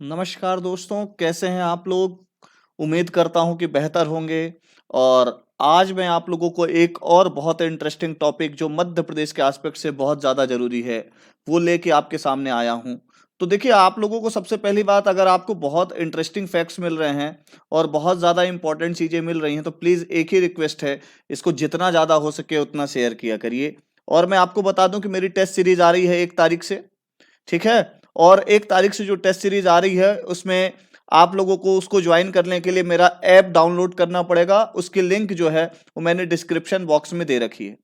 नमस्कार दोस्तों, कैसे हैं आप लोग? उम्मीद करता हूं कि बेहतर होंगे। और आज मैं आप लोगों को एक और बहुत इंटरेस्टिंग टॉपिक जो मध्य प्रदेश के एस्पेक्ट से बहुत ज़्यादा ज़रूरी है, वो लेके आपके सामने आया हूं। तो देखिए, आप लोगों को सबसे पहली बात, अगर आपको बहुत इंटरेस्टिंग फैक्ट्स मिल रहे हैं और बहुत ज़्यादा इंपॉर्टेंट चीज़ें मिल रही हैं, तो प्लीज़ एक ही रिक्वेस्ट है, इसको जितना ज़्यादा हो सके उतना शेयर किया करिए। और मैं आपको बता दूं कि मेरी टेस्ट सीरीज़ आ रही है 1 तारीख से, ठीक है? और 1 तारीख से जो टेस्ट सीरीज आ रही है उसमें आप लोगों को उसको ज्वाइन करने के लिए मेरा ऐप डाउनलोड करना पड़ेगा। उसकी लिंक जो है वो मैंने डिस्क्रिप्शन बॉक्स में दे रखी है,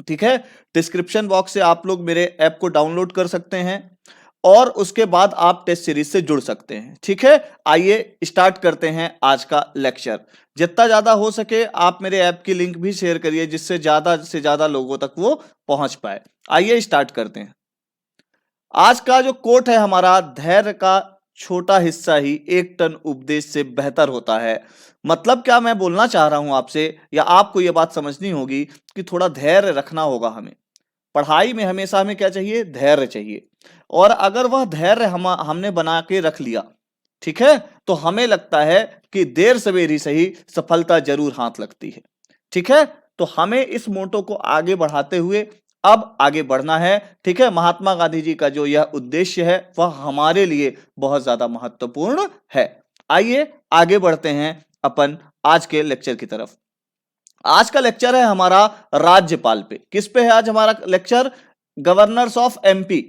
ठीक है? डिस्क्रिप्शन बॉक्स से आप लोग मेरे ऐप को डाउनलोड कर सकते हैं और उसके बाद आप टेस्ट सीरीज से जुड़ सकते हैं, ठीक है? आइए स्टार्ट करते हैं आज का लेक्चर। जितना ज्यादा हो सके आप मेरे ऐप की लिंक भी शेयर करिए, जिससे ज्यादा से ज्यादा लोगों तक वो पहुंच पाए। आइए स्टार्ट करते हैं। आज का जो कोट है हमारा, धैर्य का छोटा हिस्सा ही 1 टन उपदेश से बेहतर होता है। मतलब क्या मैं बोलना चाह रहा हूं आपसे, या आपको यह बात समझनी होगी कि थोड़ा धैर्य रखना होगा हमें। पढ़ाई में हमेशा हमें क्या चाहिए? धैर्य चाहिए। और अगर वह धैर्य हमने बना के रख लिया, ठीक है, तो हमें लगता है कि देर सवेर ही सही सफलता जरूर हाथ लगती है, ठीक है? तो हमें इस मोटो को आगे बढ़ाते हुए अब आगे बढ़ना है, ठीक है? महात्मा गांधी जी का जो यह उद्देश्य है वह हमारे लिए बहुत ज्यादा महत्वपूर्ण है। आइए आगे बढ़ते हैं अपन आज के लेक्चर की तरफ। आज का लेक्चर है हमारा राज्यपाल पे। किस पे है आज हमारा लेक्चर? गवर्नर्स ऑफ एमपी,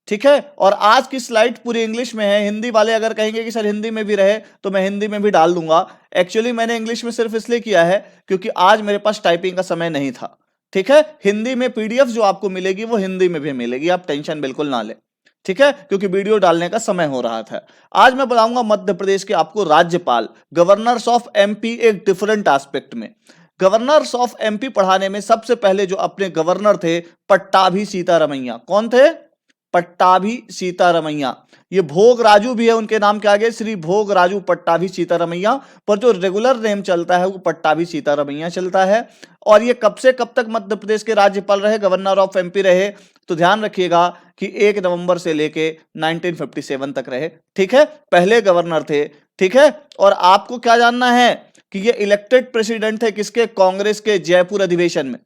ठीक है? और आज की स्लाइड पूरी इंग्लिश में है। हिंदी वाले अगर कहेंगे कि सर हिंदी में भी रहे, तो मैं हिंदी में भी डाल दूंगा। एक्चुअली मैंने इंग्लिश में सिर्फ इसलिए किया है क्योंकि आज मेरे पास टाइपिंग का समय नहीं था, ठीक है? हिंदी में पीडीएफ जो आपको मिलेगी वो हिंदी में भी मिलेगी, आप टेंशन बिल्कुल ना लें, ठीक है? क्योंकि वीडियो डालने का समय हो रहा था। आज मैं बताऊंगा मध्य प्रदेश के आपको राज्यपाल, गवर्नर्स ऑफ एमपी, एक डिफरेंट एस्पेक्ट में। गवर्नर्स ऑफ एमपी पढ़ाने में सबसे पहले जो अपने गवर्नर थे, पट्टाभी सीतारमैया। कौन थे? पट्टाभी सीतारमैया। ये भोग राजू भी है उनके नाम के आगे, श्री भोग राजू पट्टाभी सीतारमैया, पर जो रेगुलर नेम चलता है वो पट्टाभी सीतारमैया चलता है। और ये कब से कब तक मध्य प्रदेश के राज्यपाल रहे, गवर्नर ऑफ एमपी रहे? तो ध्यान रखिएगा कि 1 नवंबर से लेके 1957 तक रहे, ठीक है? पहले गवर्नर थे, ठीक है? और आपको क्या जानना है कि ये इलेक्टेड प्रेसिडेंट थे किसके? कांग्रेस के जयपुर अधिवेशन में,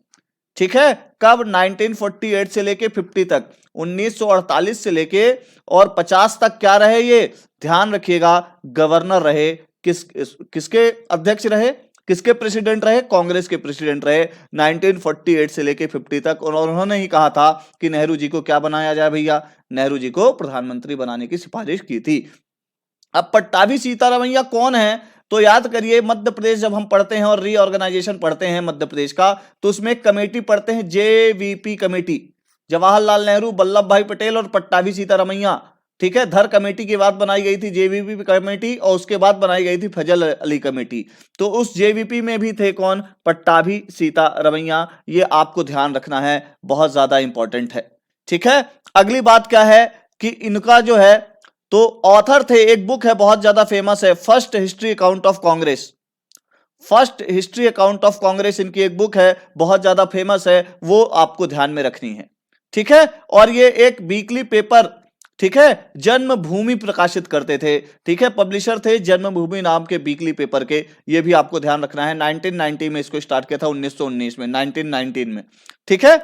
ठीक है? कब? 1948 से लेके 50 तक, 1948 से लेके और 50 तक क्या रहे ये? ध्यान रखिएगा, गवर्नर रहे। किसके अध्यक्ष रहे? किसके प्रेसिडेंट रहे? कांग्रेस के प्रेसिडेंट रहे 1948 से लेके 50 तक। और उन्होंने ही कहा था कि नेहरू जी को क्या बनाया जाए भैया? नेहरू जी को प्रधानमंत्री बनाने की सिफारिश की थी। अब पट्टाभी सीतारमैया कौन है? तो याद करिए, मध्य प्रदेश जब हम पढ़ते हैं और रीऑर्गेनाइजेशन पढ़ते हैं मध्य प्रदेश का, तो उसमें एक कमेटी पढ़ते हैं, जेवीपी कमेटी, जवाहरलाल नेहरू, वल्लभ भाई पटेल और पट्टाभी सीतारमैया, ठीक है? धर कमेटी के बाद बनाई गई थी जेवीपी कमेटी, और उसके बाद बनाई गई थी फजल अली कमेटी। तो उस जेवीपी में भी थे कौन? पट्टाभी सीतारमैया। ये आपको ध्यान रखना है, बहुत ज्यादा इंपॉर्टेंट है, ठीक है? अगली बात क्या है कि इनका जो है, तो ऑथर थे, एक बुक है बहुत ज्यादा फेमस है, first history account of Congress. First history account of Congress इनकी एक बुक है, बहुत ज्यादा फेमस है, वो आपको ध्यान में रखनी है, ठीक है? और ये एक वीकली पेपर, ठीक है, जन्मभूमि प्रकाशित करते थे, ठीक है? पब्लिशर थे जन्मभूमि नाम के वीकली पेपर के। ये भी आपको ध्यान रखना है। 1990 में इसको स्टार्ट किया था, 1919 में, 1919 में, ठीक है?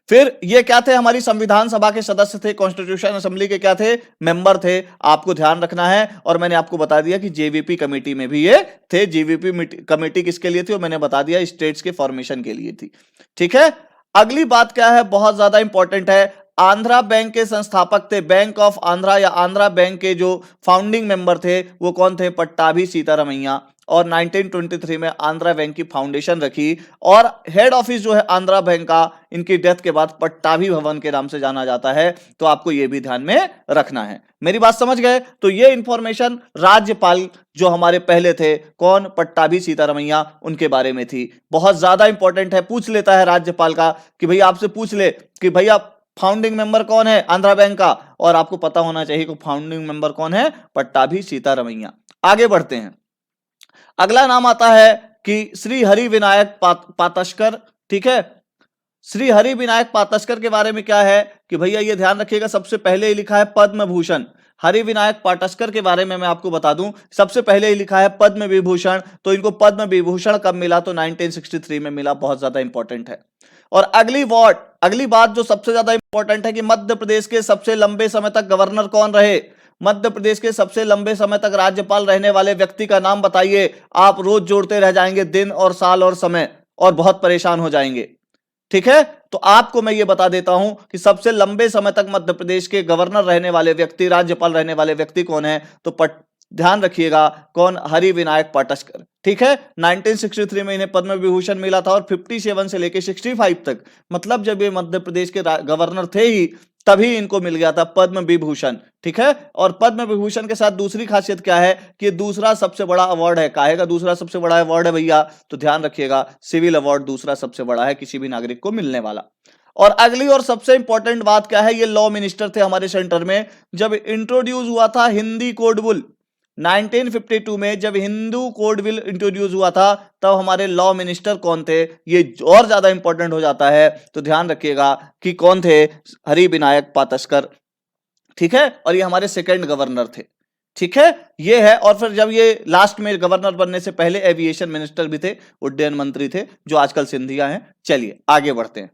फिर ये क्या थे? हमारी संविधान सभा के सदस्य थे, कॉन्स्टिट्यूशन असेंबली के क्या थे? मेंबर थे। आपको ध्यान रखना है। और मैंने आपको बता दिया कि जेवीपी कमेटी में भी ये थे। जेवीपी कमेटी किसके लिए थी? और मैंने बता दिया, स्टेट्स के फॉर्मेशन के लिए थी, ठीक है? अगली बात क्या है, बहुत ज्यादा इंपॉर्टेंट है। आंध्रा बैंक के संस्थापक थे, बैंक ऑफ आंध्रा या आंध्रा बैंक के जो फाउंडिंग मेंबर थे वो कौन थे? पट्टाभी सीतारमैया। और 1923 में आंध्रा बैंक की फाउंडेशन रखी। और हेड ऑफिस जो है आंध्रा बैंक का, इनकी डेथ के बाद पट्टाभी भवन के नाम से जाना जाता है। तो आपको यह भी ध्यान में रखना है। मेरी बात समझ गए? तो ये इंफॉर्मेशन राज्यपाल जो हमारे पहले थे, कौन? पट्टाभी सीतारमैया, उनके बारे में थी। बहुत ज्यादा इंपॉर्टेंट है, पूछ लेता है राज्यपाल का कि भैया, आपसे पूछ ले कि भैया फाउंडिंग मेंबर कौन है आंध्रा बैंक का, और आपको पता होना चाहिए कि फाउंडिंग मेंबर कौन है? पट्टाभी सीतारमैया। आगे बढ़ते हैं। अगला नाम आता है कि श्री हरि विनायक पातस्कर, ठीक है? श्री हरि विनायक पातस्कर के बारे में क्या है कि भैया ये ध्यान रखिएगा, सबसे पहले ही लिखा है पद्म भूषण। हरि विनायक पाटस्कर के बारे में मैं आपको बता दूं, सबसे पहले ही लिखा है पद्म विभूषण, तो इनको पद्म विभूषण कब मिला, तो 1963 में मिला, बहुत ज्यादा इंपॉर्टेंट है। और अगली बात जो सबसे ज्यादा इंपॉर्टेंट है कि मध्य प्रदेश के सबसे लंबे समय तक गवर्नर कौन रहे, मध्य प्रदेश के सबसे लंबे समय तक राज्यपाल रहने वाले व्यक्ति का नाम बताइए। आप रोज जोड़ते रह जाएंगे दिन और साल और समय और बहुत परेशान हो जाएंगे। ठीक है, तो आपको मैं ये बता देता हूं कि सबसे लंबे समय तक मध्य प्रदेश के गवर्नर रहने वाले व्यक्ति, राज्यपाल रहने वाले व्यक्ति कौन है, तो ध्यान रखिएगा कौन, हरि विनायक पाटस्कर। ठीक है, 1963 में इन्हें पद्म विभूषण मिला था और 57 से लेकर 65 तक, मतलब जब ये मध्य प्रदेश के गवर्नर थे ही तभी इनको मिल गया था पद्म विभूषण। ठीक है, और पद्म विभूषण के साथ दूसरी खासियत क्या है कि दूसरा सबसे बड़ा अवार्ड है। काहे का दूसरा सबसे बड़ा अवार्ड है भैया, तो ध्यान रखिएगा सिविल अवार्ड दूसरा सबसे बड़ा है किसी भी नागरिक को मिलने वाला। और अगली और सबसे इंपॉर्टेंट बात क्या है, ये लॉ मिनिस्टर थे हमारे सेंटर में जब इंट्रोड्यूस हुआ था हिंदी कोड बिल 1952 में, जब हिंदू कोड बिल इंट्रोड्यूस हुआ था तब हमारे लॉ मिनिस्टर कौन थे, ये और ज्यादा इंपॉर्टेंट हो जाता है, तो ध्यान रखिएगा कि कौन थे, हरि विनायक पाटस्कर। ठीक है, और ये हमारे सेकंड गवर्नर थे। ठीक है, ये है। और फिर जब ये लास्ट में गवर्नर बनने से पहले एविएशन मिनिस्टर भी थे, उड्डयन मंत्री थे, जो आजकल सिंधिया हैं। चलिए आगे बढ़ते हैं,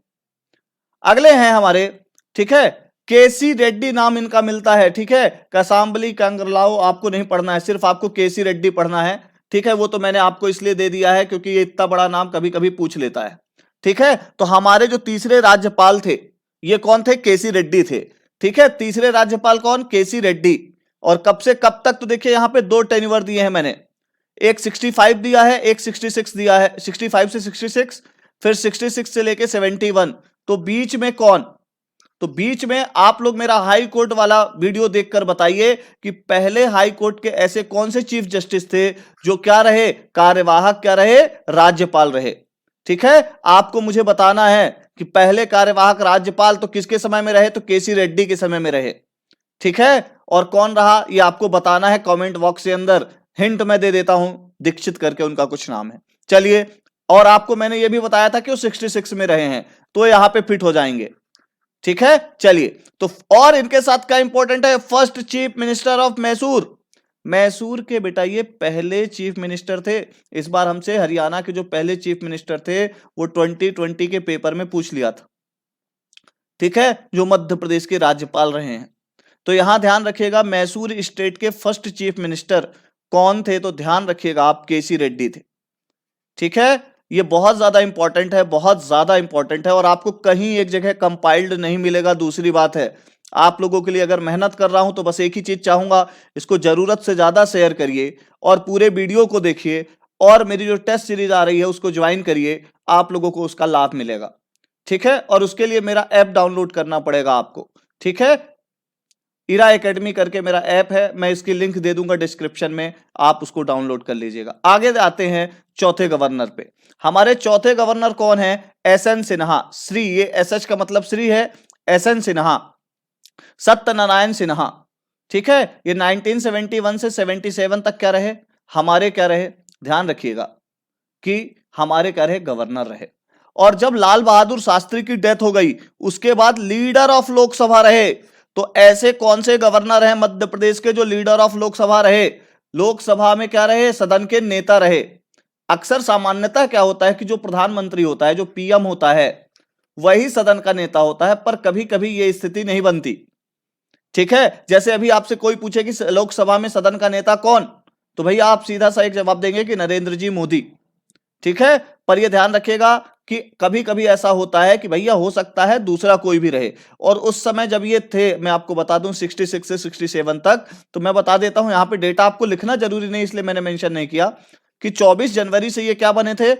अगले हैं हमारे, ठीक है, केसी रेड्डी नाम इनका मिलता है। ठीक है, कसाम्बली कंगरलाओ आपको नहीं पढ़ना है, सिर्फ आपको केसी रेड्डी पढ़ना है। ठीक है, वो तो मैंने आपको इसलिए दे दिया है क्योंकि ये इतना बड़ा नाम कभी कभी पूछ लेता है। ठीक है, तो हमारे जो तीसरे राज्यपाल थे ये कौन थे, केसी रेड्डी थे। ठीक है, तीसरे राज्यपाल कौन, केसी रेड्डी। और कब से कब तक, तो देखिए यहां पे दो टेन्योर दिए हैं मैंने, एक 65 दिया है, एक 66 दिया है, 65 से 66, फिर 66 से लेके 71, तो बीच में कौन, तो बीच में आप लोग मेरा हाई कोर्ट वाला वीडियो देखकर बताइए कि पहले हाई कोर्ट के ऐसे कौन से चीफ जस्टिस थे जो क्या रहे, कार्यवाहक क्या रहे, राज्यपाल रहे। ठीक है, आपको मुझे बताना है कि पहले कार्यवाहक राज्यपाल तो किसके समय में रहे, तो केसी रेड्डी के समय में रहे। ठीक है, और कौन रहा ये आपको बताना है कमेंट बॉक्स के अंदर, हिंट मैं दे देता हूं, दीक्षित करके उनका कुछ नाम है। चलिए, और आपको मैंने ये भी बताया था कि वो 66 में रहे हैं, तो यहां पे फिट हो जाएंगे। ठीक है, चलिए, तो और इनके साथ क्या इंपॉर्टेंट है, first chief minister of Mysore, Mysore के बेटा ये पहले चीफ मिनिस्टर थे। इस बार हमसे हरियाणा के जो पहले चीफ मिनिस्टर थे वो 2020 के पेपर में पूछ लिया था। ठीक है, जो मध्य प्रदेश के राज्यपाल रहे हैं, तो यहां ध्यान रखिएगा मैसूर स्टेट के फर्स्ट चीफ मिनिस्टर कौन थे, तो ध्यान रखिएगा आप केसी रेड्डी थे। ठीक है, ये बहुत ज्यादा इंपॉर्टेंट है, बहुत ज्यादा इंपॉर्टेंट है, और आपको कहीं एक जगह कंपाइल्ड नहीं मिलेगा। दूसरी बात है, आप लोगों के लिए अगर मेहनत कर रहा हूं तो बस एक ही चीज चाहूंगा, इसको जरूरत से ज्यादा शेयर करिए और पूरे वीडियो को देखिए, और मेरी जो टेस्ट सीरीज आ रही है उसको ज्वाइन करिए, आप लोगों को उसका लाभ मिलेगा। ठीक है, और उसके लिए मेरा ऐप डाउनलोड करना पड़ेगा आपको। ठीक है, इरा एकेडमी करके मेरा ऐप है, मैं इसकी लिंक दे दूंगा डिस्क्रिप्शन में, आप उसको डाउनलोड कर लीजिएगा। आगे आते हैं चौथे गवर्नर पे। हमारे चौथे गवर्नर कौन है, एसएन सिन्हा, श्री, ये एसएच का मतलब श्री है, एसएन सिन्हा, सत्यनारायण सिन्हा। ठीक है, ये 1971 से 77 तक क्या रहे, हमारे क्या रहे, ध्यान रखिएगा कि हमारे क्या रहे, गवर्नर रहे। और जब लाल बहादुर शास्त्री की डेथ हो गई उसके बाद लीडर ऑफ लोकसभा रहे। तो ऐसे कौन से गवर्नर हैं मध्य प्रदेश के जो लीडर ऑफ लोकसभा रहे, लोकसभा में क्या रहे, सदन के नेता रहे। अक्सर सामान्यतः क्या होता है कि जो प्रधानमंत्री होता है, जो पीएम होता है, वही सदन का नेता होता है, पर कभी कभी ये स्थिति नहीं बनती। ठीक है, जैसे अभी आपसे कोई पूछे कि लोकसभा में सदन का नेता कौन, तो भैया आप सीधा सा एक जवाब देंगे कि नरेंद्र जी मोदी। ठीक है, पर यह ध्यान रखिएगा कि कभी कभी ऐसा होता है कि भैया हो सकता है दूसरा कोई भी रहे। और उस समय जब ये थे, मैं आपको बता दूं 66 से 67 तक, तो मैं बता देता हूं, यहां पे डेटा आपको लिखना जरूरी नहीं इसलिए मैंने मेंशन नहीं किया, कि 24 जनवरी से ये क्या बने थे,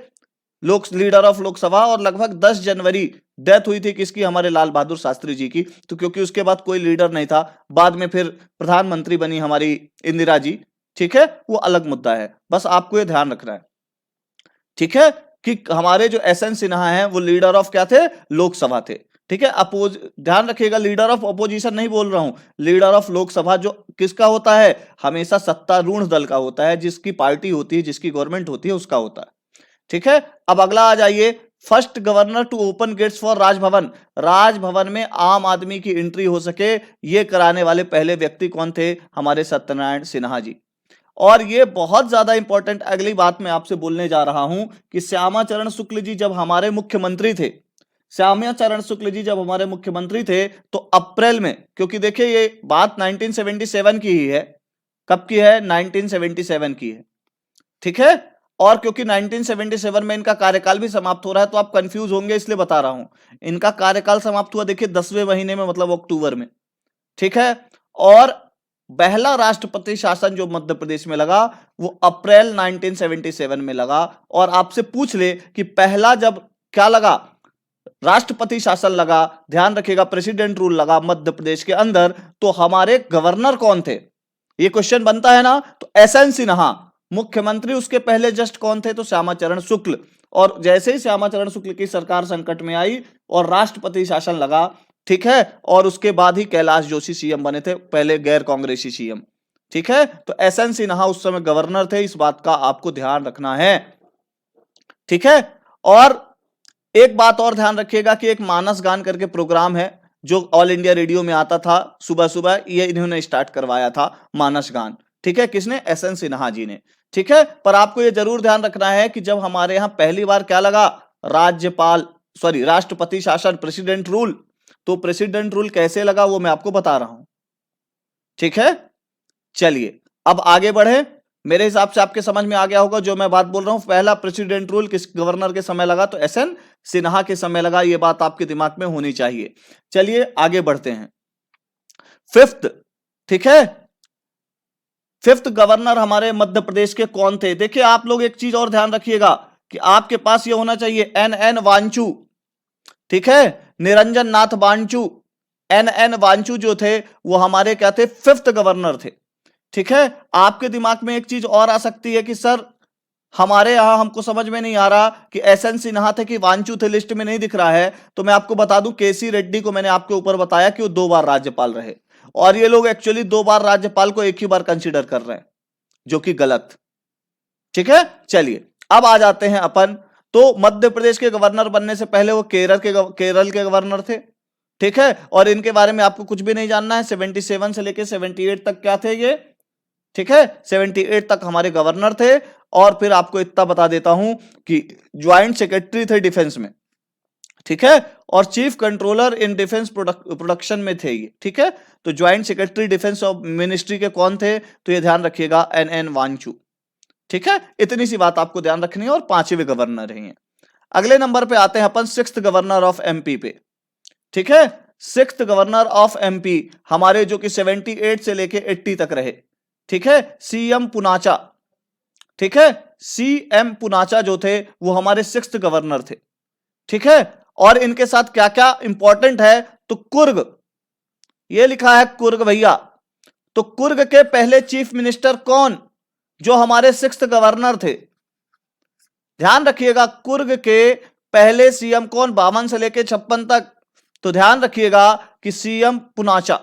लीडर ऑफ लोकसभा, और लगभग 10 जनवरी डेथ हुई थी किसकी, हमारे लाल बहादुर शास्त्री जी की। तो क्योंकि उसके बाद कोई लीडर नहीं था, बाद में फिर प्रधानमंत्री बनी हमारी इंदिरा जी। ठीक है, वो अलग मुद्दा है, बस आपको ये ध्यान रखना है। ठीक है, कि हमारे जो एसएन सिन्हा हैं वो लीडर ऑफ क्या थे, लोकसभा थे। ठीक है, ध्यान रखिएगा, लीडर ऑफ अपोजिशन नहीं बोल रहा हूं, लीडर ऑफ लोकसभा जो किसका होता है, हमेशा सत्तारूढ़ दल का होता है, जिसकी पार्टी होती है, जिसकी गवर्नमेंट होती है, उसका होता है। ठीक है, अब अगला आ जाइए, first governor to open gates for Raj Bhavan, Raj Bhavan में आम आदमी की एंट्री हो सके, ये कराने वाले पहले व्यक्ति कौन थे? हमारे सत्यनारायण सिन्हा जी। और ये बहुत ज्यादा इंपॉर्टेंट अगली बात मैं आपसे बोलने जा रहा हूं कि श्यामाचरण शुक्ल जी जब हमारे मुख्यमंत्री थे, श्यामाचरण शुक्ल जी जब हमारे मुख्यमंत्री थे तो अप्रैल में, क्योंकि देखिए ये बात 1977 की ही है। कब की है? 1977 की है, ठीक है। और क्योंकि 1977 में इनका कार्यकाल भी समाप्त हो रहा है तो आप कंफ्यूज होंगे, इसलिए बता रहा हूं। इनका कार्यकाल समाप्त हुआ देखिए 10वें महीने में, मतलब अक्टूबर में, ठीक है। और पहला राष्ट्रपति शासन जो मध्य प्रदेश में लगा वो अप्रैल 1977 में लगा। और आपसे पूछ ले कि पहला जब क्या लगा, राष्ट्रपति शासन लगा, ध्यान रखिएगा प्रेसिडेंट रूल लगा मध्य प्रदेश के अंदर, तो हमारे गवर्नर कौन थे? ये क्वेश्चन बनता है ना। तो एसएन सिन्हा मुख्यमंत्री, उसके पहले जस्ट कौन थे? तो श्यामाचरण शुक्ल। और जैसे ही श्यामाचरण शुक्ल की सरकार संकट में आई और राष्ट्रपति शासन लगा, ठीक है, और उसके बाद ही कैलाश जोशी सीएम बने थे, पहले गैर कांग्रेसी सीएम, ठीक है। तो एसएन सिन्हा उस समय गवर्नर थे, इस बात का आपको ध्यान रखना है, ठीक है। और एक बात और ध्यान रखिएगा कि एक मानस गान करके प्रोग्राम है जो ऑल इंडिया रेडियो में आता था सुबह सुबह, ये इन्होंने स्टार्ट करवाया था मानस गान, ठीक है। किसने? एसएन सिन्हा जी ने, ठीक है। पर आपको ये जरूर ध्यान रखना है कि जब हमारे यहां पहली बार क्या लगा, राष्ट्रपति शासन, प्रेसिडेंट रूल, तो प्रेसिडेंट रूल कैसे लगा वो मैं आपको बता रहा हूं, ठीक है। चलिए अब आगे बढ़े। मेरे हिसाब से आपके समझ में आ गया होगा जो मैं बात बोल रहा हूं। पहला प्रेसिडेंट रूल किस गवर्नर के समय लगा? तो एसएन सिन्हा के समय लगा, ये बात आपके दिमाग में होनी चाहिए। चलिए आगे बढ़ते हैं। फिफ्थ, ठीक है, फिफ्थ गवर्नर हमारे मध्य प्रदेश के कौन थे? देखिए आप लोग एक चीज और ध्यान रखिएगा कि आपके पास ये होना चाहिए एन वांचू, ठीक है, निरंजन नाथ वांचू। एन वांचू जो थे वो हमारे क्या थे? फिफ्थ गवर्नर थे, ठीक है। आपके दिमाग में एक चीज और आ सकती है कि सर हमारे यहां हमको समझ में नहीं आ रहा कि एसएन सिन्हा थे कि वांचू थे, लिस्ट में नहीं दिख रहा है। तो मैं आपको बता दूं केसी रेड्डी को मैंने आपके ऊपर बताया कि वो 2 बार राज्यपाल रहे, और ये लोग एक्चुअली 2 बार राज्यपाल को एक ही बार कंसीडर कर रहे हैं, जो कि गलत, ठीक है। चलिए अब आ जाते हैं अपन। तो मध्य प्रदेश के गवर्नर बनने से पहले वो केरल के गवर्नर थे, ठीक है। और इनके बारे में आपको कुछ भी नहीं जानना है। 77 से लेकर 78 तक क्या थे ये, ठीक है, 78 तक हमारे गवर्नर थे। और फिर आपको इतना बता देता हूं कि ज्वाइंट सेक्रेटरी थे डिफेंस में, ठीक है, और chief controller in defence production में थे ये, ठीक है। तो joint secretary defence of ministry के कौन थे? तो ये ध्यान रखिएगा एन वांचू, ठीक है। इतनी सी बात आपको ध्यान रखनी है, और 5वें गवर्नर हैं। अगले नंबर पे आते हैं अपन सिक्स्थ गवर्नर ऑफ एमपी पे, ठीक है। सिक्स्थ गवर्नर ऑफ एमपी हमारे जो कि 78 से लेके 80 तक रहे, ठीक है, सीएम पुनाचा, ठीक है। सीएम पुनाचा जो थे वो हमारे सिक्स्थ गवर्नर थे, ठीक है। और इनके साथ क्या क्या इंपॉर्टेंट है? तो कुर्ग, ये लिखा है कुर्ग भैया। तो कुर्ग के पहले चीफ मिनिस्टर कौन? जो हमारे सिक्स्थ गवर्नर थे, ध्यान रखिएगा। कुर्ग के पहले सीएम कौन? 52 से लेके 56 तक। तो ध्यान रखिएगा कि सीएम पुनाचा,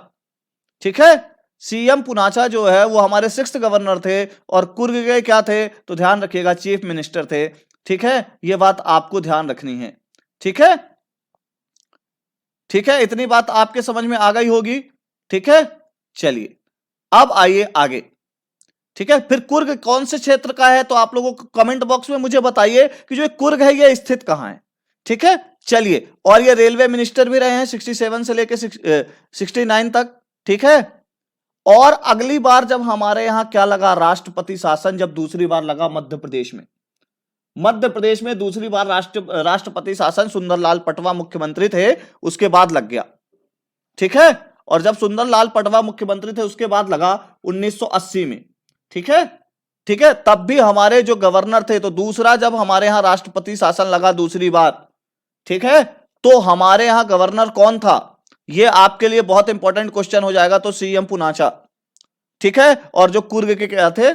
ठीक है। सीएम पुनाचा जो है वो हमारे सिक्स्थ गवर्नर थे, और कुर्ग के क्या थे? तो ध्यान रखिएगा चीफ मिनिस्टर थे, ठीक है। ये बात आपको ध्यान रखनी है, ठीक है, ठीक है। इतनी बात आपके समझ में आ गई होगी, ठीक है। चलिए अब आइए आगे, ठीक है। फिर कुर्ग कौन से क्षेत्र का है? तो आप लोगों को कमेंट बॉक्स में मुझे बताइए कि जो कुर्ग है ये स्थित कहां है, ठीक है। चलिए, और ये रेलवे मिनिस्टर भी रहे हैं 67 से लेके 69 तक, ठीक है। और अगली बार जब हमारे यहां क्या लगा, राष्ट्रपति शासन जब दूसरी बार लगा मध्य प्रदेश में, मध्य प्रदेश में दूसरी बार राष्ट्रपति शासन सुंदरलाल पटवा मुख्यमंत्री थे, उसके बाद लग गया, ठीक है। और जब सुंदरलाल पटवा मुख्यमंत्री थे उसके बाद लगा 1980 में, ठीक है, ठीक है। तब भी हमारे जो गवर्नर थे, तो दूसरा जब हमारे यहां राष्ट्रपति शासन लगा दूसरी बार, ठीक है, तो हमारे यहां गवर्नर कौन था? ये आपके लिए बहुत इंपॉर्टेंट क्वेश्चन हो जाएगा। तो सीएम पुनाचा, ठीक है। और जो कुर्ग के क्या थे?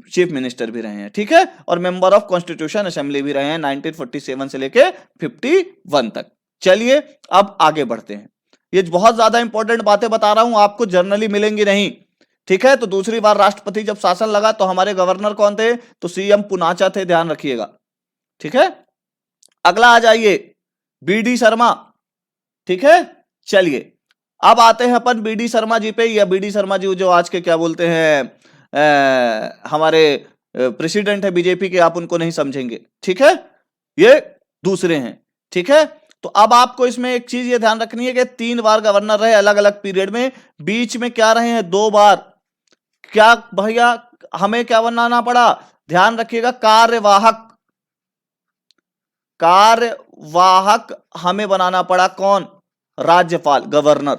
चीफ मिनिस्टर भी रहे हैं, ठीक है। और मेंबर ऑफ कॉन्स्टिट्यूशन असेंबली भी रहे हैं 1947 से लेके 51 तक। चलिए अब आगे बढ़ते हैं। ये बहुत ज्यादा इंपॉर्टेंट बातें बता रहा हूं, आपको जर्नली मिलेंगी नहीं, ठीक है। तो दूसरी बार राष्ट्रपति जब शासन लगा तो हमारे गवर्नर कौन थे? तो सीएम पुनाचा थे, ध्यान रखिएगा, ठीक है। अगला आ जाइए, बीडी शर्मा। ठीक है, चलिए अब आते हैं अपन बीडी शर्मा जी पे। या बीडी शर्मा जी जो आज के क्या बोलते हैं हमारे प्रेसिडेंट है बीजेपी के, आप उनको नहीं समझेंगे। ठीक है, ये दूसरे हैं। ठीक है, तो अब आपको इसमें एक चीज ये ध्यान रखनी है कि 3 बार गवर्नर रहे अलग अलग पीरियड में, बीच में क्या रहे हैं 2 बार। क्या भैया हमें क्या बनाना पड़ा, ध्यान रखिएगा, कार्यवाहक। कार्यवाहक हमें बनाना पड़ा कौन, राज्यपाल, गवर्नर।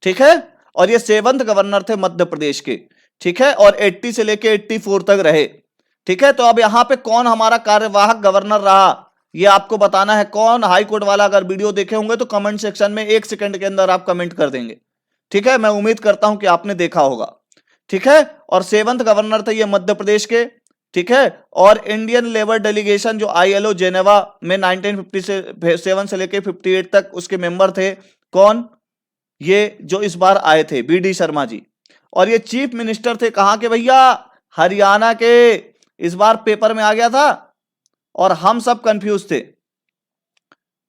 ठीक है, और ये 7th गवर्नर थे मध्य प्रदेश के। ठीक है, और 80 से लेके 84 तक रहे। ठीक है, तो अब यहां पे कौन हमारा कार्यवाहक गवर्नर रहा, ये आपको बताना है। कौन, हाई कोर्ट वाला। अगर वीडियो देखे होंगे तो कमेंट सेक्शन में 1 सेकंड के अंदर आप कमेंट कर देंगे। ठीक है, मैं उम्मीद करता हूं कि आपने देखा होगा। ठीक है, और 7th गवर्नर थे ये मध्य प्रदेश के। ठीक है, और इंडियन लेबर डेलीगेशन जो ILO जेनेवा में 1957 से लेके 58 तक उसके मेंबर थे। कौन, ये जो इस बार आए थे बीडी शर्मा जी। और ये चीफ मिनिस्टर थे कहां के भैया, हरियाणा के। इस बार पेपर में आ गया था और हम सब कंफ्यूज थे।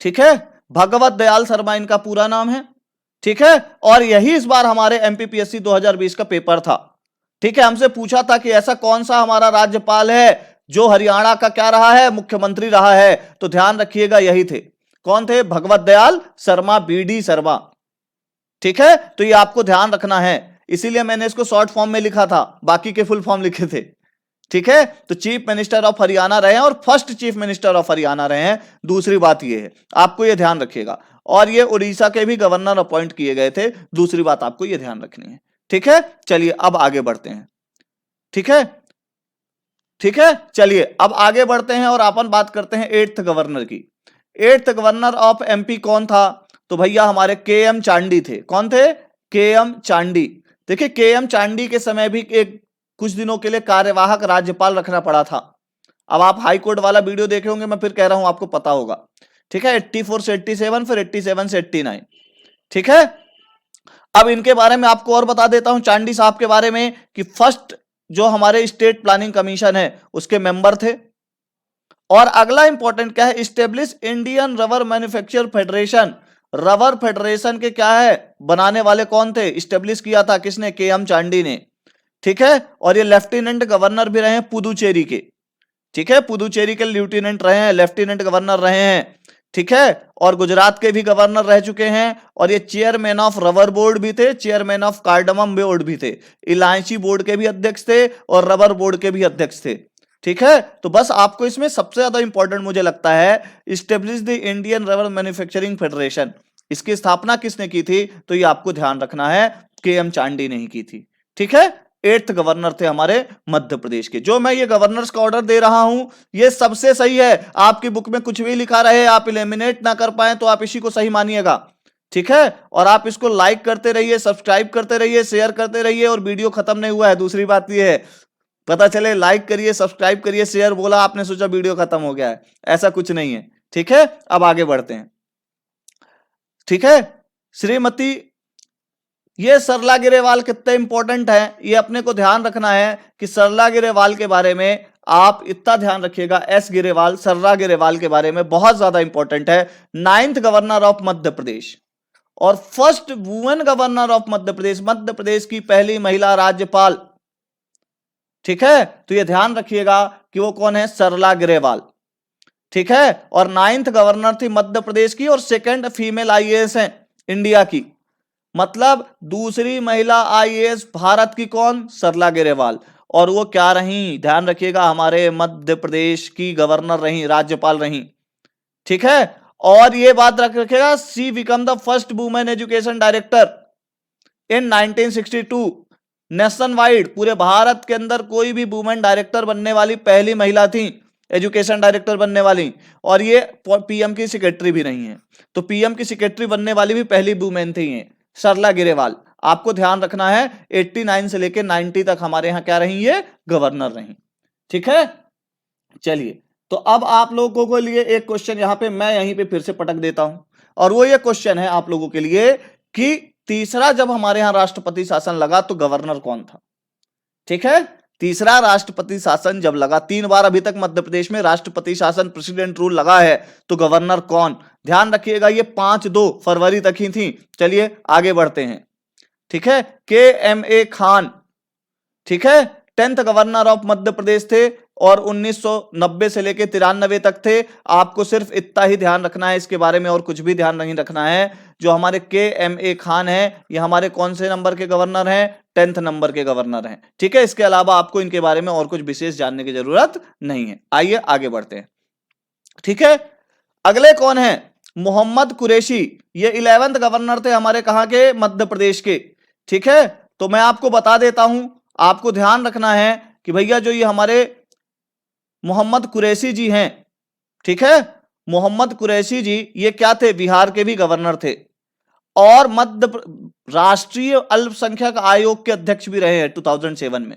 ठीक है, भगवत दयाल शर्मा इनका पूरा नाम है। ठीक है, और यही इस बार हमारे MPPSC 2020 का पेपर था। ठीक है, हमसे पूछा था कि ऐसा कौन सा हमारा राज्यपाल है जो हरियाणा का क्या रहा है, मुख्यमंत्री रहा है। तो ध्यान रखिएगा यही थे। कौन थे, भगवत दयाल शर्मा, बीडी शर्मा। ठीक है, तो ये आपको ध्यान रखना है, इसीलिए मैंने इसको शॉर्ट फॉर्म में लिखा था, बाकी के फुल फॉर्म लिखे थे। ठीक है, तो चीफ मिनिस्टर ऑफ हरियाणा रहे हैं और first chief minister of Haryana रहे हैं। दूसरी बात ये है, आपको ये ध्यान रखिएगा। और ये उड़ीसा के भी गवर्नर अपॉइंट किए गए थे। दूसरी बात आपको ये ध्यान रखनी है। ठीक है, चलिए अब आगे बढ़ते हैं। ठीक है, ठीक है, चलिए अब आगे बढ़ते हैं और अपन बात करते हैं 8th गवर्नर की। 8th गवर्नर ऑफ MP कौन था, तो भैया हमारे KM चांडी थे। कौन थे, KM चांडी। देखिए KM चांडी के समय भी एक कुछ दिनों के लिए कार्यवाहक राज्यपाल रखना पड़ा था। अब आप हाई कोर्ट वाला वीडियो देखे होंगे, मैं फिर कह रहा हूं आपको पता होगा। ठीक है, 84 से 87, फिर 87 से 89। ठीक है, अब इनके बारे में आपको और बता देता हूं चांडी साहब के बारे में कि फर्स्ट जो हमारे स्टेट प्लानिंग कमीशन है उसके मेंबर थे। और अगला इंपॉर्टेंट क्या है, establish Indian rubber manufacture federation. Rubber federation के क्या है, बनाने वाले कौन थे, स्टेब्लिश किया था किसने, KM चांडी ने। ठीक है, और ये लेफ्टिनेंट गवर्नर भी रहे हैं पुदुचेरी के। ठीक है, पुदुचेरी के लेफ्टिनेंट रहे हैं, लेफ्टिनेंट गवर्नर रहे हैं। ठीक है, और गुजरात के भी गवर्नर रह चुके हैं। और ये चेयरमैन ऑफ रबर बोर्ड भी थे, चेयरमैन ऑफ कार्डमम बोर्ड भी थे, इलायची बोर्ड के भी अध्यक्ष थे और रबर बोर्ड के भी अध्यक्ष थे। ठीक है, तो बस आपको इसमें सबसे ज्यादा इंपॉर्टेंट मुझे लगता है, establish the Indian rubber manufacturing federation. इसकी स्थापना किसने की थी, तो ये आपको ध्यान रखना है, KM चांडी ने ही की थी। ठीक है, 8th गवर्नर थे हमारे मध्य प्रदेश के। जो मैं ये गवर्नर्स का ऑर्डर दे रहा हूं ये सबसे सही है। आपकी बुक में कुछ भी लिखा रहे, आप एलिमिनेट ना कर पाए तो आप इसी को सही मानिएगा। ठीक है, और आप इसको लाइक करते रहिए, सब्सक्राइब करते रहिए, शेयर करते रहिए। और वीडियो खत्म नहीं हुआ है, दूसरी बात ये है, पता चले लाइक करिए, सब्सक्राइब करिए, शेयर बोला आपने सोचा वीडियो खत्म हो गया है, ऐसा कुछ नहीं है। ठीक है, अब आगे बढ़ते हैं। ठीक है, श्रीमती, ये सरला गिरेवाल कितने इंपॉर्टेंट है, ये अपने को ध्यान रखना है कि सरला गिरेवाल के बारे में आप इतना ध्यान रखिएगा। S गिरेवाल, सरला गिरेवाल के बारे में बहुत ज्यादा इंपॉर्टेंट है। 9th गवर्नर ऑफ मध्य प्रदेश और first women governor of Madhya प्रदेश, मध्य प्रदेश की पहली महिला राज्यपाल। ठीक है, तो ये ध्यान रखिएगा कि वो कौन है, सरला गिरेवाल। ठीक है, और 9th गवर्नर थी मध्य प्रदेश की और सेकंड फीमेल IAS है इंडिया की। मतलब दूसरी महिला IAS भारत की कौन, सरला गिरेवाल। और वो क्या रही, ध्यान रखिएगा, हमारे मध्य प्रदेश की गवर्नर रही, राज्यपाल रही। ठीक है, और ये बात रखिएगा, she become the first women education director in 1962। Nation wide, पूरे भारत के अंदर कोई भी वुमेन डायरेक्टर बनने वाली पहली महिला थी, एजुकेशन डायरेक्टर बनने वाली। और ये PM की सेक्रेटरी भी रही हैं, तो PM की सेक्रेटरी बनने वाली भी पहली वुमेन थी ये सरला गिरेवाल। आपको ध्यान रखना है 89 से लेकर 90 तक हमारे यहां क्या रही, ये गवर्नर रही। ठीक है, चलिए तो अब आप लोगों के लिए एक क्वेश्चन यहां पे मैं यहीं पे फिर से पटक देता हूं, और वो ये क्वेश्चन है आप लोगों के लिए कि तीसरा जब हमारे यहां राष्ट्रपति शासन लगा तो गवर्नर कौन था। ठीक है, तीसरा राष्ट्रपति शासन जब लगा, 3 बार अभी तक मध्य प्रदेश में राष्ट्रपति शासन प्रेसिडेंट रूल लगा है, तो गवर्नर कौन? ध्यान रखिएगा ये 5-2 फरवरी तक ही थी। चलिए आगे बढ़ते हैं। ठीक है, KMA खान, ठीक है, 10th गवर्नर ऑफ मध्य प्रदेश थे और 1990 से लेकर 93 तक थे। आपको सिर्फ इतना ही ध्यान रखना है, इसके बारे में और कुछ भी ध्यान नहीं रखना है। जो हमारे KMA खान है, ये हमारे कौन से नंबर के गवर्नर हैं? 10th नंबर के गवर्नर हैं। ठीक है, इसके अलावा आपको इनके बारे में और कुछ विशेष जानने की जरूरत नहीं है। आइए आगे बढ़ते हैं। ठीक है, अगले कौन है? मोहम्मद कुरैशी। ये 11th गवर्नर थे हमारे कहां के? मध्य प्रदेश के। ठीक है, तो मैं आपको बता देता हूं, आपको ध्यान रखना है कि भैया जो ये हमारे मोहम्मद कुरैशी जी हैं, ठीक है, मोहम्मद कुरैशी जी ये क्या थे? बिहार के भी गवर्नर थे और राष्ट्रीय अल्पसंख्यक आयोग के अध्यक्ष भी रहे हैं 2007 में।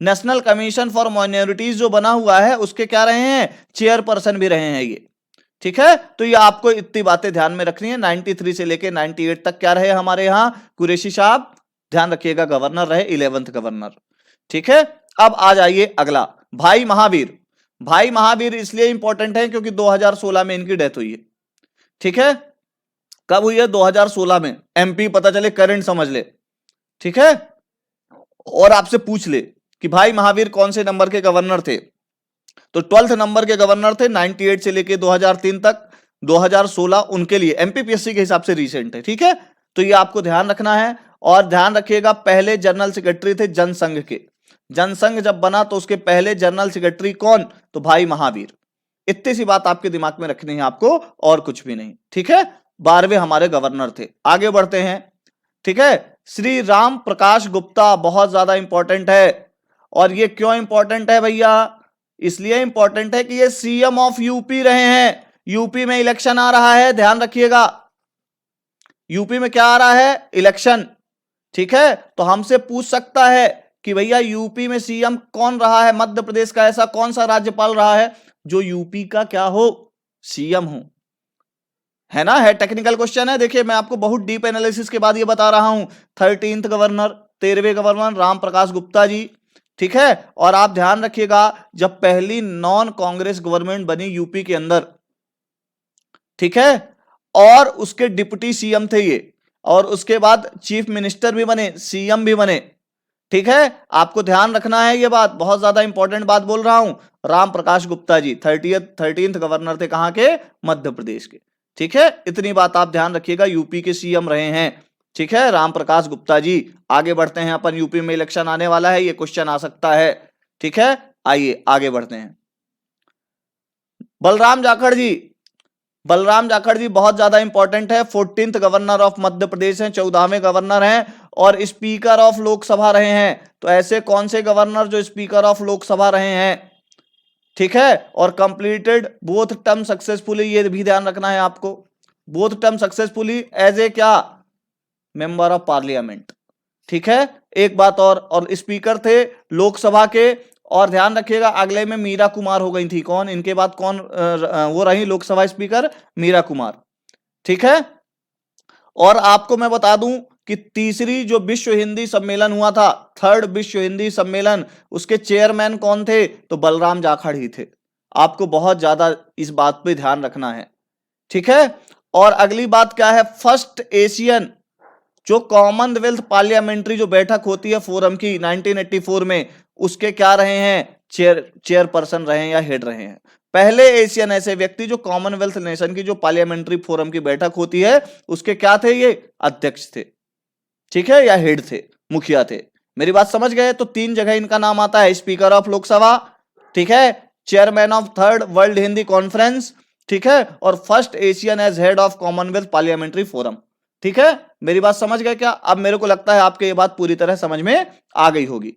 नेशनल कमीशन फॉर माइनॉरिटीज जो बना हुआ है उसके क्या रहे हैं? चेयरपर्सन भी रहे हैं ये। ठीक है, तो ये आपको इतनी बातें ध्यान में रखनी है। 93 से लेके 98 तक क्या रहे हमारे यहां? कुरैशी साहब, ध्यान रखिएगा, गवर्नर रहे, 11th गवर्नर। ठीक है, अब आ जाइए अगला, भाई महावीर। भाई महावीर इसलिए इंपॉर्टेंट है क्योंकि 2016 में इनकी डेथ हुई है। ठीक है, कब हुई है? 2016 में। MP पता चले, करंट समझ ले। ठीक है, और आपसे पूछ ले कि भाई महावीर कौन से नंबर के गवर्नर थे, तो 12th नंबर के गवर्नर थे 98 से लेके 2003 तक। 2016 उनके लिए MPPSC के हिसाब से रिसेंट है। ठीक है, तो ये आपको ध्यान रखना है। और ध्यान रखिएगा, पहले जनरल सेक्रेटरी थे जनसंघ के। जनसंघ जब बना तो उसके पहले जनरल सेक्रेटरी कौन? तो भाई महावीर। इतनी सी बात आपके दिमाग में रखनी है आपको, और कुछ भी नहीं। ठीक है, 12वें हमारे गवर्नर थे। आगे बढ़ते हैं। ठीक है, श्री राम प्रकाश गुप्ता बहुत ज्यादा इंपॉर्टेंट है। और ये क्यों इंपॉर्टेंट है भैया? इसलिए इंपॉर्टेंट है कि ये CM ऑफ यूपी रहे हैं। यूपी में इलेक्शन आ रहा है, ध्यान रखिएगा। यूपी में क्या आ रहा है? इलेक्शन। ठीक है, तो हमसे पूछ सकता है कि भैया यूपी में CM कौन रहा है? मध्य प्रदेश का ऐसा कौन सा राज्यपाल रहा है जो यूपी का क्या हो? CM हो, है ना? है, टेक्निकल क्वेश्चन है। देखिए मैं आपको बहुत डीप एनालिसिस के बाद ये बता रहा हूं। 13th governor, 13वें governor Ram Prakash Gupta ji. ठीक है, और आप ध्यान रखिएगा, जब पहली नॉन कांग्रेस गवर्नमेंट बनी यूपी के अंदर, ठीक है, और उसके डिप्टी CM थे ये, और उसके बाद चीफ मिनिस्टर भी बने, CM भी बने। ठीक है, आपको ध्यान रखना है, ये बात बहुत ज्यादा इंपॉर्टेंट बात बोल रहा हूं। राम प्रकाश गुप्ता जी 13th गवर्नर थे कहां के? मध्य प्रदेश के। ठीक है, इतनी बात आप ध्यान रखिएगा, यूपी के CM रहे हैं। ठीक है, राम प्रकाश गुप्ता जी। आगे बढ़ते हैं अपन, यूपी में इलेक्शन आने वाला है, ये क्वेश्चन आ सकता है। ठीक है, आइए आगे बढ़ते हैं। बलराम जाखड़ जी, बलराम जाखड़ जी बहुत ज्यादा इंपॉर्टेंट है। 14th गवर्नर ऑफ मध्य प्रदेश हैं, 14वें गवर्नर हैं और स्पीकर ऑफ लोकसभा रहे हैं। तो ऐसे कौन से गवर्नर जो स्पीकर ऑफ लोकसभा रहे हैं? ठीक है, और कंप्लीटेड बोथ टर्म सक्सेसफुली, ये भी ध्यान रखना है आपको। Both term successfully as a क्या? Member of parliament. ठीक है, एक बात और स्पीकर थे लोकसभा के। और ध्यान रखिएगा, अगले में मीरा कुमार हो गई थी। कौन? इनके बाद कौन वो रही लोकसभा स्पीकर? मीरा कुमार। ठीक है, और आपको मैं बता दूं कि तीसरी जो विश्व हिंदी सम्मेलन हुआ था, 3rd विश्व हिंदी सम्मेलन, उसके चेयरमैन कौन थे? तो बलराम जाखड़ ही थे। आपको बहुत ज्यादा इस बात पे ध्यान रखना है। ठीक है, और अगली बात क्या है? फर्स्ट एशियन जो कॉमनवेल्थ पार्लियामेंट्री जो बैठक होती है फोरम की 1984 में, उसके क्या रहे हैं? चेयरपर्सन रहे हैं या हेड रहे हैं। पहले एशियन ऐसे व्यक्ति जो कॉमनवेल्थ नेशन की जो पार्लियामेंट्री फोरम की बैठक होती है उसके क्या थे? ये अध्यक्ष थे। ठीक है, या हेड थे, मुखिया थे। मेरी बात समझ गए? तो 3 जगह इनका नाम आता है, स्पीकर ऑफ लोकसभा, ठीक है, chairman of 3rd world Hindi conference, ठीक है, और first Asian as head of Commonwealth parliamentary forum. ठीक है, मेरी बात समझ गए क्या? अब मेरे को लगता है आपके ये बात पूरी तरह समझ में आ गई होगी।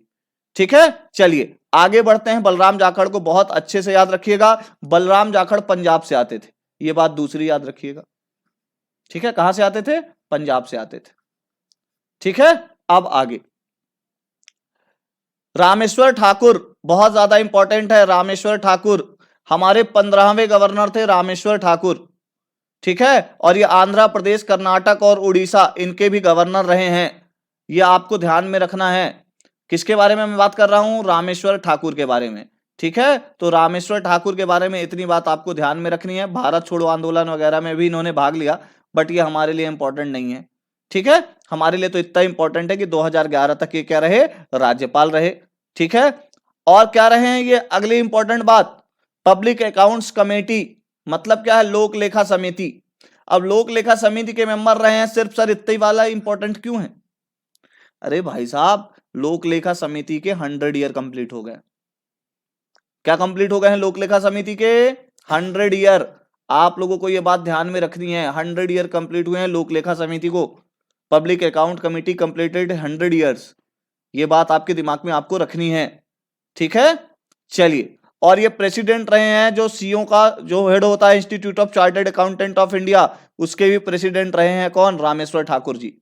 ठीक है, चलिए आगे बढ़ते हैं। बलराम जाखड़ को बहुत अच्छे से याद रखिएगा, बलराम जाखड़ पंजाब से आते थे, ये बात दूसरी याद रखिएगा। ठीक है, कहां से आते थे? पंजाब से आते थे। ठीक है, अब आगे रामेश्वर ठाकुर बहुत ज्यादा इंपॉर्टेंट है। रामेश्वर ठाकुर हमारे 15वें गवर्नर थे, रामेश्वर ठाकुर। ठीक है, और ये आंध्र प्रदेश, कर्नाटक और उड़ीसा इनके भी गवर्नर रहे हैं, ये आपको ध्यान में रखना है। किसके बारे में मैं बात कर रहा हूं? रामेश्वर ठाकुर के बारे में। ठीक है, तो रामेश्वर ठाकुर के बारे में इतनी बात आपको ध्यान में रखनी है। भारत छोड़ो आंदोलन वगैरह में भी इन्होंने भाग लिया, बट ये हमारे लिए इंपॉर्टेंट नहीं है। ठीक है, हमारे लिए तो इतना इंपॉर्टेंट है कि 2011 तक ये क्या रहे? राज्यपाल रहे। ठीक है, और क्या रहे हैं ये? अगली इंपॉर्टेंट बात, पब्लिक अकाउंट्स कमेटी, मतलब क्या है? लोक लेखा समिति। अब लोक लेखा समिति के मेंबर रहे हैं सिर्फ। सर इतना ही वाला इंपॉर्टेंट क्यों है? अरे भाई साहब, लोक लेखा समिति के 100 ईयर कंप्लीट हो गए। क्या कंप्लीट हो गए हैं लोक लेखा समिति के? 100 ईयर। आप लोगों को यह बात ध्यान में रखनी है, 100 ईयर कंप्लीट हुए हैं लोक लेखा समिति को। Public account committee completed 100 years. ये बात आपके दिमाग में आपको रखनी है। ठीक है, चलिए। और ये प्रेसिडेंट रहे हैं, जो सीओ का जो हेड होता है institute of chartered accountant of India, उसके भी प्रेसिडेंट रहे हैं कौन? रामेश्वर ठाकुर जी।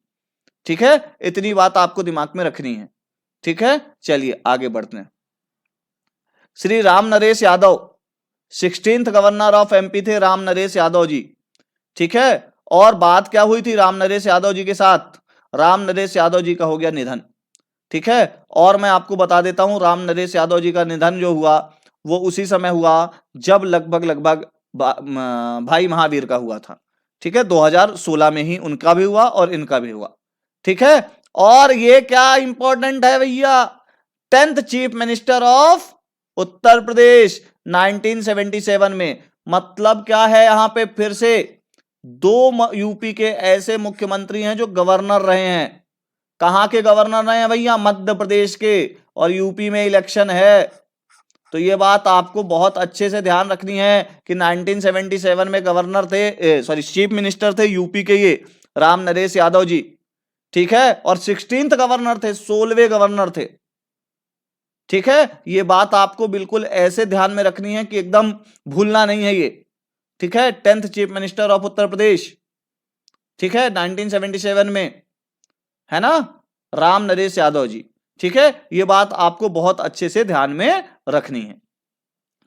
ठीक है, इतनी बात आपको दिमाग में रखनी है। ठीक है, चलिए आगे बढ़ते हैं। Shri Ram Naresh Yadav 16th governor of MP थे, राम नरेश यादव जी। ठीक है, और बात क्या हुई थी राम नरेश यादव जी के साथ? राम नरेश यादव जी का हो गया निधन। ठीक है, और मैं आपको बता देता हूं, राम नरेश यादव जी का निधन जो हुआ वो उसी समय हुआ जब लगभग भाई महावीर का हुआ था। ठीक है, 2016 में ही उनका भी हुआ और इनका भी हुआ। ठीक है, और ये क्या इंपॉर्टेंट है भैया? 10th chief minister of Uttar Pradesh 1977 में। मतलब क्या है यहां पे? फिर से दो यूपी के ऐसे मुख्यमंत्री हैं जो गवर्नर रहे हैं। कहां के गवर्नर रहे हैं भैया? मध्य प्रदेश के। और यूपी में इलेक्शन है, तो ये बात आपको बहुत अच्छे से ध्यान रखनी है कि 1977 में गवर्नर थे, सॉरी चीफ मिनिस्टर थे यूपी के ये राम नरेश यादव जी। ठीक है, और 16th गवर्नर थे, 16वें गवर्नर थे। ठीक है, ये बात आपको बिल्कुल ऐसे ध्यान में रखनी है कि एकदम भूलना नहीं है ये। ठीक है, 10th chief minister of Uttar Pradesh. ठीक है, 1977 में, है ना, राम नरेश यादव जी। ठीक है, ये बात आपको बहुत अच्छे से ध्यान में रखनी है।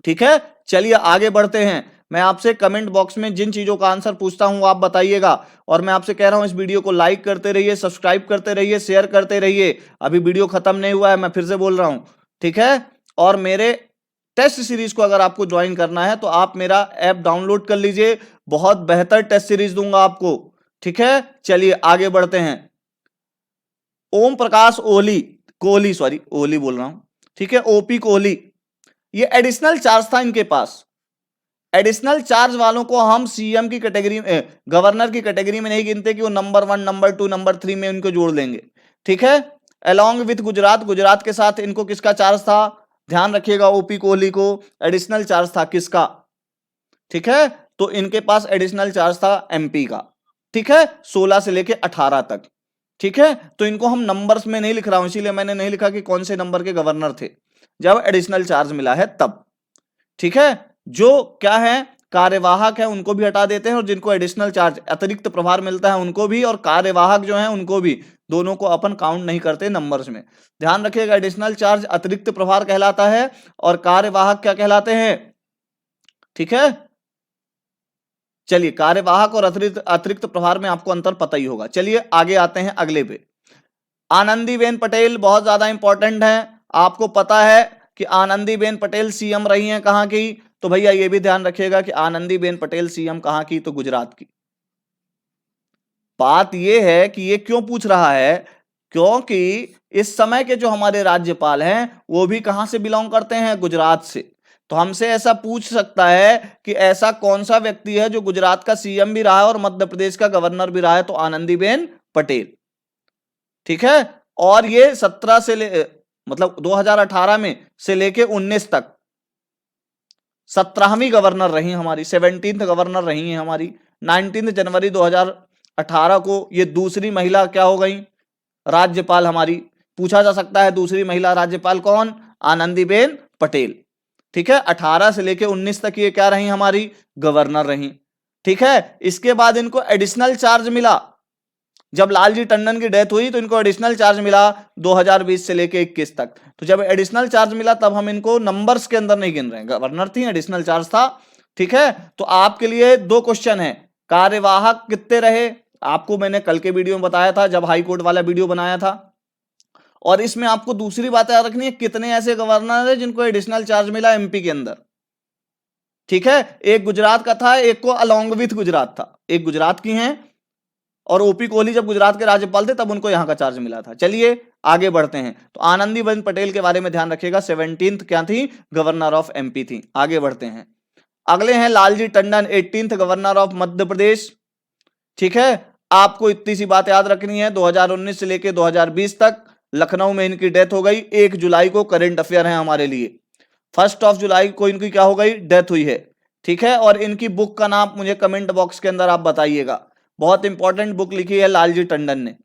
ठीक है, चलिए आगे बढ़ते हैं। मैं आपसे कमेंट बॉक्स में जिन चीजों का आंसर पूछता हूं आप बताइएगा, और मैं आपसे कह रहा हूं इस वीडियो को लाइक करते रहिए, सब्सक्राइब करते रहिए, शेयर करते रहिए। अभी वीडियो खत्म नहीं हुआ है, मैं फिर से बोल रहा हूं। ठीक है, और मेरे टेस्ट सीरीज को अगर आपको ज्वाइन करना है तो आप मेरा ऐप डाउनलोड कर लीजिए, बहुत बेहतर टेस्ट सीरीज दूंगा आपको। ठीक है, चलिए आगे बढ़ते हैं। ओम प्रकाश कोहली, सॉरी ओली बोल रहा हूं। ठीक है, ओपी कोहली, ये एडिशनल चार्ज था इनके पास। एडिशनल चार्ज वालों को हम सीएम की कैटेगरी में, गवर्नर की कैटेगरी में नहीं गिनते कि वो नंबर 1, नंबर 2, नंबर 3 में उनको जोड़ लेंगे। ठीक है, अलोंग विथ गुजरात के साथ इनको किसका चार्ज था? ध्यान रखिएगा, ओपी कोहली को एडिशनल चार्ज था किसका? ठीक है, तो इनके पास एडिशनल चार्ज था एमपी का। ठीक है, 16 से लेके 18 तक। ठीक है, तो इनको हम नंबर्स में नहीं लिख रहा हूं, इसीलिए मैंने नहीं लिखा कि कौन से नंबर के गवर्नर थे जब एडिशनल चार्ज मिला है तब। ठीक है, जो क्या है कार्यवाहक है उनको भी हटा देते हैं, और जिनको एडिशनल चार्ज अतिरिक्त प्रभार मिलता है उनको भी, और कार्यवाहक जो है उनको भी, दोनों को अपन काउंट नहीं करते नंबर्स में। ध्यान रखिएगा, एडिशनल चार्ज अतिरिक्त प्रभार कहलाता है और कार्यवाहक क्या कहलाते हैं? ठीक है, चलिए कार्यवाहक और अतिरिक्त प्रभार में आपको अंतर पता ही होगा। चलिए आगे आते हैं अगले पे। आनंदीबेन पटेल बहुत ज्यादा इंपॉर्टेंट है। आपको पता है कि आनंदीबेन पटेल सीएम रही हैं कहां की? तो भैया ये भी ध्यान रखिएगा कि आनंदीबेन पटेल सीएम कहां की? तो गुजरात की। बात ये है कि ये क्यों पूछ रहा है, क्योंकि इस समय के जो हमारे राज्यपाल हैं वो भी कहां से बिलोंग करते हैं? गुजरात से। तो हमसे ऐसा पूछ सकता है कि ऐसा कौन सा व्यक्ति है जो गुजरात का सीएम भी रहा है और मध्य प्रदेश का गवर्नर भी रहा है? तो आनंदीबेन पटेल। ठीक है, और ये 17 से मतलब 2018 में से लेके 19 तक 17वीं गवर्नर रही हमारी, 17th गवर्नर रही है हमारी। 19 जनवरी 2018 को ये दूसरी महिला क्या हो गई? राज्यपाल हमारी। पूछा जा सकता है दूसरी महिला राज्यपाल कौन? आनंदीबेन पटेल। ठीक है, 18 से लेके 19 तक ये क्या रही हमारी? गवर्नर रही। ठीक है, इसके बाद इनको एडिशनल चार्ज मिला, जब लालजी टंडन की डेथ हुई तो इनको एडिशनल चार्ज मिला 2020 से लेके 21 तक। तो जब एडिशनल चार्ज मिला तब हम इनको नंबर्स के अंदर नहीं गिन रहे हैं, गवर्नर थी, एडिशनल चार्ज था। ठीक है, तो आपके लिए दो क्वेश्चन है, कार्यवाहक कितने रहे? आपको मैंने कल के वीडियो में बताया था जब हाई कोर्ट वाला वीडियो बनाया था। और इसमें आपको दूसरी बात याद रखनी है, कितने ऐसे गवर्नर है जिनको एडिशनल चार्ज मिला एमपी के अंदर। ठीक है, एक गुजरात का था, एक को अलॉन्ग विथ गुजरात था, एक गुजरात की हैं और ओपी कोहली जब गुजरात के राज्यपाल थे तब उनको यहां का चार्ज मिला था। चलिए आगे बढ़ते हैं। तो आनंदीबेन पटेल के बारे में ध्यान रखिएगा, 17th क्या थी, गवर्नर ऑफ एमपी थी। आगे बढ़ते हैं, अगले हैं Lalji Tandon, 18th governor of Madhya Pradesh. ठीक है, आपको इतनी सी बात याद रखनी है, 2019 से लेकर 2020 तक लखनऊ में इनकी डेथ हो गई। 1 जुलाई को, करंट अफेयर है हमारे लिए, 1 जुलाई को इनकी क्या हो गई, डेथ हुई है। ठीक है, और इनकी बुक का नाम मुझे कमेंट बॉक्स के अंदर आप बताइएगा, बहुत इंपॉर्टेंट बुक लिखी है लालजी टंडन ने।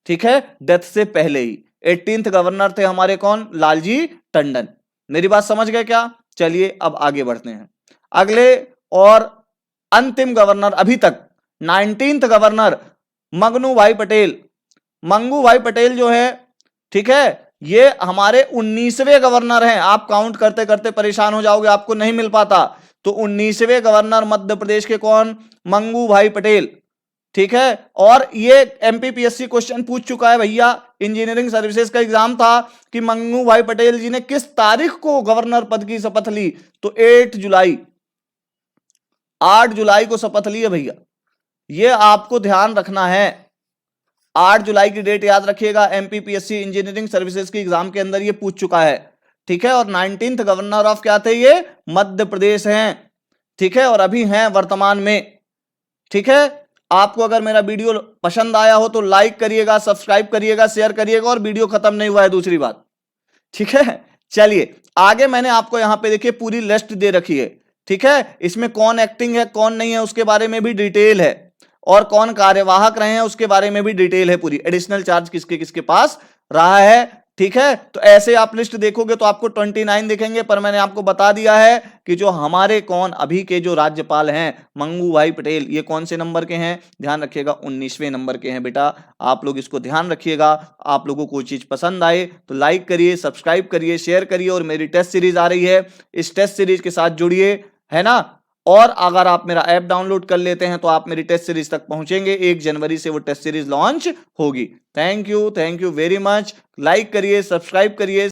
ठीक है, डेथ से पहले ही 18th गवर्नर थे हमारे कौन, लालजी टंडन। मेरी बात समझ गए क्या? चलिए अब आगे बढ़ते हैं। अगले और अंतिम गवर्नर अभी तक 19th गवर्नर मंगनू भाई पटेल। मंगू भाई पटेल जो है, ठीक है, ये हमारे 19वें गवर्नर हैं। आप काउंट करते करते परेशान हो जाओगे, आपको नहीं मिल पाता। तो 19वें गवर्नर मध्य प्रदेश के कौन, मंगू भाई पटेल। ठीक है, और ये एमपीपीएससी क्वेश्चन पूछ चुका है भैया, इंजीनियरिंग सर्विसेज का एग्जाम था कि मंगू भाई पटेल जी ने किस तारीख को गवर्नर पद की शपथ ली, तो 8 जुलाई, 8 जुलाई को शपथ ली है भैया, ये आपको ध्यान रखना है। 8 जुलाई की डेट याद रखिएगा, एमपीपीएससी इंजीनियरिंग सर्विसेज के एग्जाम के अंदर ये पूछ चुका है। ठीक है, और 19th गवर्नर ऑफ क्या थे, ये मध्य प्रदेश हैं। ठीक है, और अभी हैं वर्तमान में। ठीक है, आपको अगर मेरा वीडियो पसंद आया हो तो लाइक करिएगा, सब्सक्राइब करिएगा, शेयर करिएगा, और वीडियो खत्म नहीं हुआ है दूसरी बात। ठीक है, चलिए आगे मैंने आपको यहां पे देखिए पूरी लिस्ट दे रखी है। ठीक है, इसमें कौन एक्टिंग है कौन नहीं है उसके बारे में भी डिटेल है, और कौन कार्यवाहक रहे हैं उसके बारे में भी डिटेल है पूरी, एडिशनल चार्ज किसके किसके पास रहा है। ठीक है, तो ऐसे आप लिस्ट देखोगे तो आपको 29 दिखेंगे, पर मैंने आपको बता दिया है कि जो हमारे कौन अभी के जो राज्यपाल हैं मंगू भाई पटेल, ये कौन से नंबर के हैं, ध्यान रखिएगा 19वें नंबर के हैं बेटा। आप लोग इसको ध्यान रखिएगा। आप लोगों को चीज पसंद आए तो लाइक करिए, सब्सक्राइब करिए, शेयर करिए, और मेरी टेस्ट सीरीज आ रही है, इस टेस्ट सीरीज के साथ जुड़िए, है ना। और अगर आप मेरा ऐप डाउनलोड कर लेते हैं तो आप मेरी टेस्ट सीरीज तक पहुंचेंगे। 1 जनवरी से वो टेस्ट सीरीज लॉन्च होगी। Thank you very much. Like करिए, सब्सक्राइब करिए।